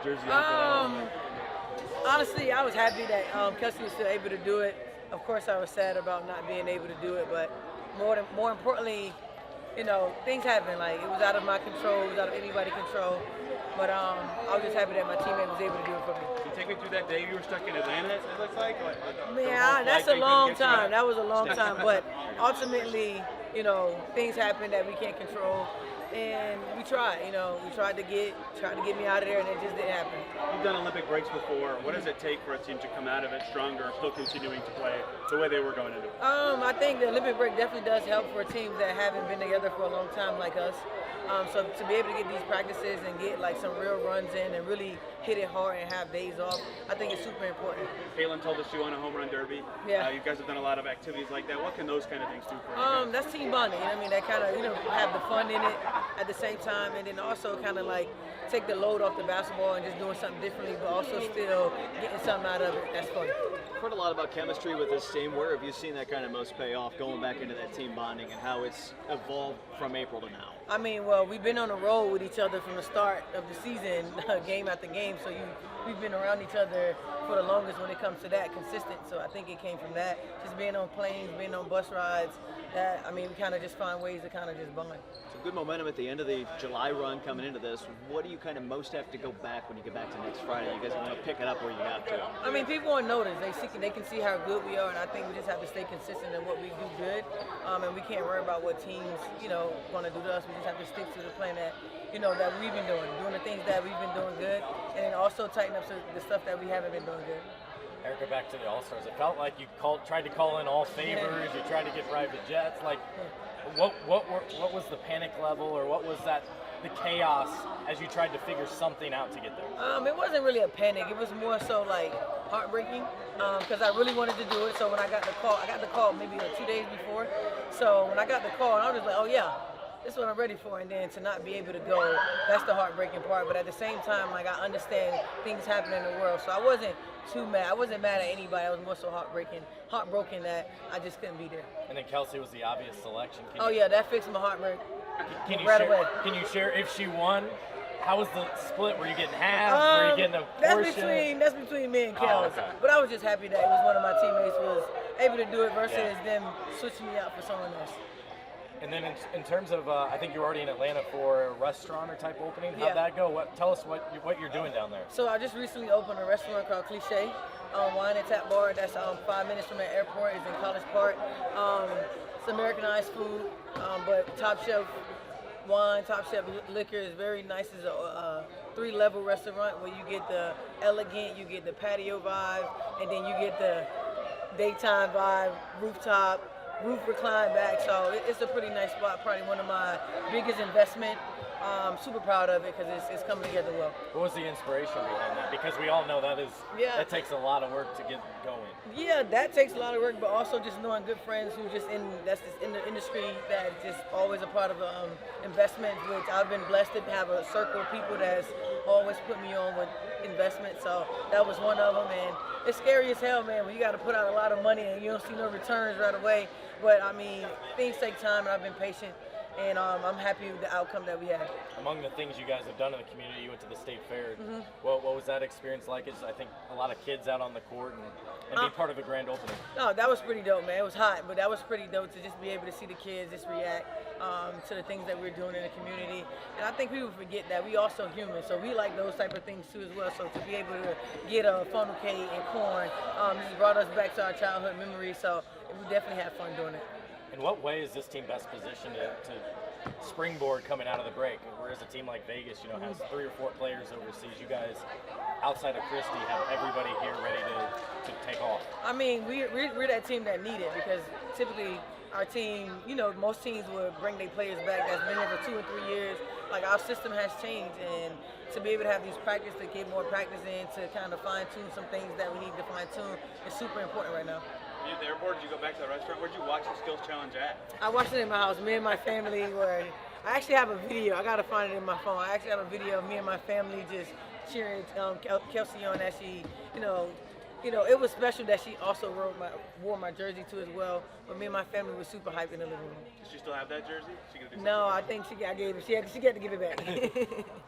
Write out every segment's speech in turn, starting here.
jersey on for that? Honestly, I was happy that Kelsey was still able to do it. Of course, I was sad about not being able to do it, but more importantly, things happen. Like, it was out of my control, it was out of anybody's control. But I was just happy that my teammate was able to do it for me. Can you take me through that day you were stuck in Atlanta, it looks like? Man, that's a long time. That was a long time. But ultimately, things happen that we can't control. And we tried, we tried to get me out of there, and it just didn't happen. You've done Olympic breaks before. What does it take for a team to come out of it stronger, still continuing to play the way they were going into it? I think the Olympic break definitely does help for teams that haven't been together for a long time like us. So to be able to get these practices and get like some real runs in and really hit it hard and have days off, I think it's super important. Caitlin told us she won a home run derby. Yeah. You guys have done a lot of activities like that. What can those kind of things do for you? That's team bonding. That kind of have the fun in it at the same time, and then also kind of like take the load off the basketball and just doing something differently, but also still getting something out of it. That's fun. I've heard a lot about chemistry with this team. Where have you seen that kind of most pay off, going back into that team bonding and how it's evolved from April to now? Well, we've been on a roll with each other from the start of the season, game after game. So we've been around each other for the longest when it comes to that, consistent. So I think it came from that, just being on planes, being on bus rides. We kind of just find ways to kind of just bond. So good momentum at the end of the July run coming into this. What do you kind of most have to go back when you get back to next Friday? You guys want to pick it up where you got to? People want to notice. They can see how good we are, and I think we just have to stay consistent in what we do good. And we can't worry about what teams, going to do to us. We just have to stick to the plan that, that we've been doing the things that we've been doing good, and then also tighten up the stuff that we haven't been doing good. Erica, back to the All-Stars. It felt like you tried to call in all favors. You tried to get private jets. Like, what was the panic level, or what was the chaos as you tried to figure something out to get there? It wasn't really a panic. It was more so like heartbreaking because I really wanted to do it. So when I got the call maybe 2 days before. So when I got the call, I was just like, oh yeah, this is what I'm ready for. And then to not be able to go, that's the heartbreaking part. But at the same time, like, I understand things happen in the world. So I wasn't too mad. I wasn't mad at anybody. I was more so heartbroken that I just couldn't be there. And then Kelsey was the obvious selection. Yeah, that fixed my heartbreak away. Can you share if she won? How was the split? Were you getting half? Were you getting a portion? That's between me and Kelsey. Oh, okay. But I was just happy that it was one of my teammates was able to do it versus them switching me out for someone else. And then in terms of, I think you're already in Atlanta for a restaurant or type opening. How'd that go? Tell us what you're doing down there. So I just recently opened a restaurant called Cliche Wine and Tap Bar. That's 5 minutes from the airport. It's in College Park. It's Americanized food, but top shelf wine, top shelf liquor is very nice. It's a 3-level restaurant where you get the elegant, you get the patio vibe, and then you get the daytime vibe, roof recline back. So it's a pretty nice spot, probably one of my biggest investment. Super proud of it because it's coming together well. What was the inspiration behind that? Because we all know that takes a lot of work to get going. Yeah, that takes a lot of work, but also just knowing good friends who that's just in the industry that just always a part of investments, which I've been blessed to have a circle of people that's always put me on with investment. So that was one of them, and it's scary as hell, man, when you got to put out a lot of money and you don't see no returns right away. But things take time, and I've been patient. And I'm happy with the outcome that we had. Among the things you guys have done in the community, you went to the state fair. What was that experience like? It's, I think, a lot of kids out on the court and be part of the grand opening. No, that was pretty dope, man. It was hot, but that was pretty dope to just be able to see the kids just react to the things that we're doing in the community. And I think people forget that we also human, so we like those type of things too as well. So to be able to get a funnel cake and corn, this brought us back to our childhood memories. So we definitely had fun doing it. In what way is this team best positioned to springboard coming out of the break? Whereas a team like Vegas, has 3 or 4 players overseas. You guys, outside of Christie, have everybody here ready to take off. We're that team that need it because typically our team, most teams would bring their players back that's been here for 2 or 3 years. Like, our system has changed, and to be able to have these practice to get more practice in to kind of fine-tune some things that we need to fine-tune is super important right now. You at the airport? Did you go back to the restaurant? Where'd you watch the skills challenge at? I watched it in my house. Me and my family were. I actually have a video. I gotta find it in my phone. I actually have a video of me and my family just cheering Kelsey on as she, you know, it was special that she also wore my jersey too as well. But me and my family were super hyped in the living room. Does she still have that jersey? She gonna do No, I something think she gave it. She got to give it back.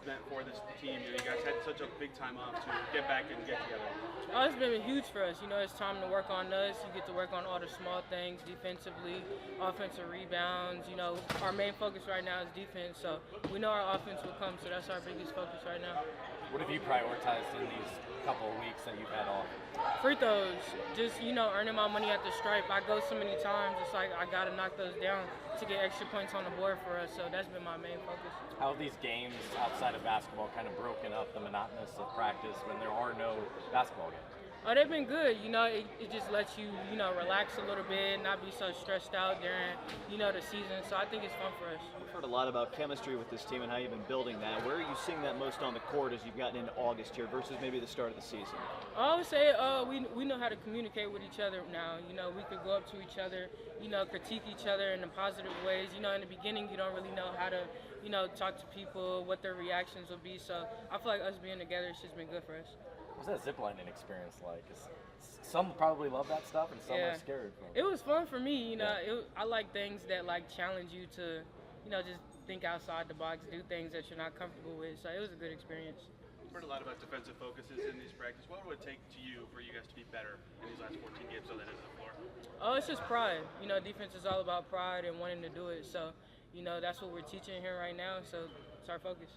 meant for this team? You guys had such a big time off to get back and get together. Oh, it's been huge for us. You know, it's time to work on us. You get to work on all the small things defensively, offensive rebounds. You know, our main focus right now is defense. So we know our offense will come. So that's our biggest focus right now. What have you prioritized in these couple of weeks that you've had off? Free throws, just, you know, earning my money at the stripe. I go so many times, it's like I got to knock those down to get extra points on the board for us. So that's been my main focus. How have these games outside of basketball kind of broken up the monotonous of practice when there are no basketball games? Oh, they've been good. You know, it just lets you, you know, relax a little bit, not be so stressed out during, you know, the season. So I think it's fun for us. We've heard a lot about chemistry with this team and how you've been building that. Where are you seeing that most on the court as you've gotten into August here versus maybe the start of the season? I would say we know how to communicate with each other now. You know, we could go up to each other, you know, critique each other in the positive ways. You know, in the beginning, you don't really know how to, you know, talk to people, what their reactions will be. So I feel like us being together, it's just been good for us. What's that ziplining experience like? Some probably love that stuff and some are scared. It was fun for me. You know, I like things that like challenge you to, you know, just think outside the box, do things that you're not comfortable with. So it was a good experience. We've heard a lot about defensive focuses in these practices. What would it take to you for you guys to be better in these last 14 games on that end of the floor? Oh, it's just pride. You know, defense is all about pride and wanting to do it. So, you know, that's what we're teaching here right now. So it's our focus.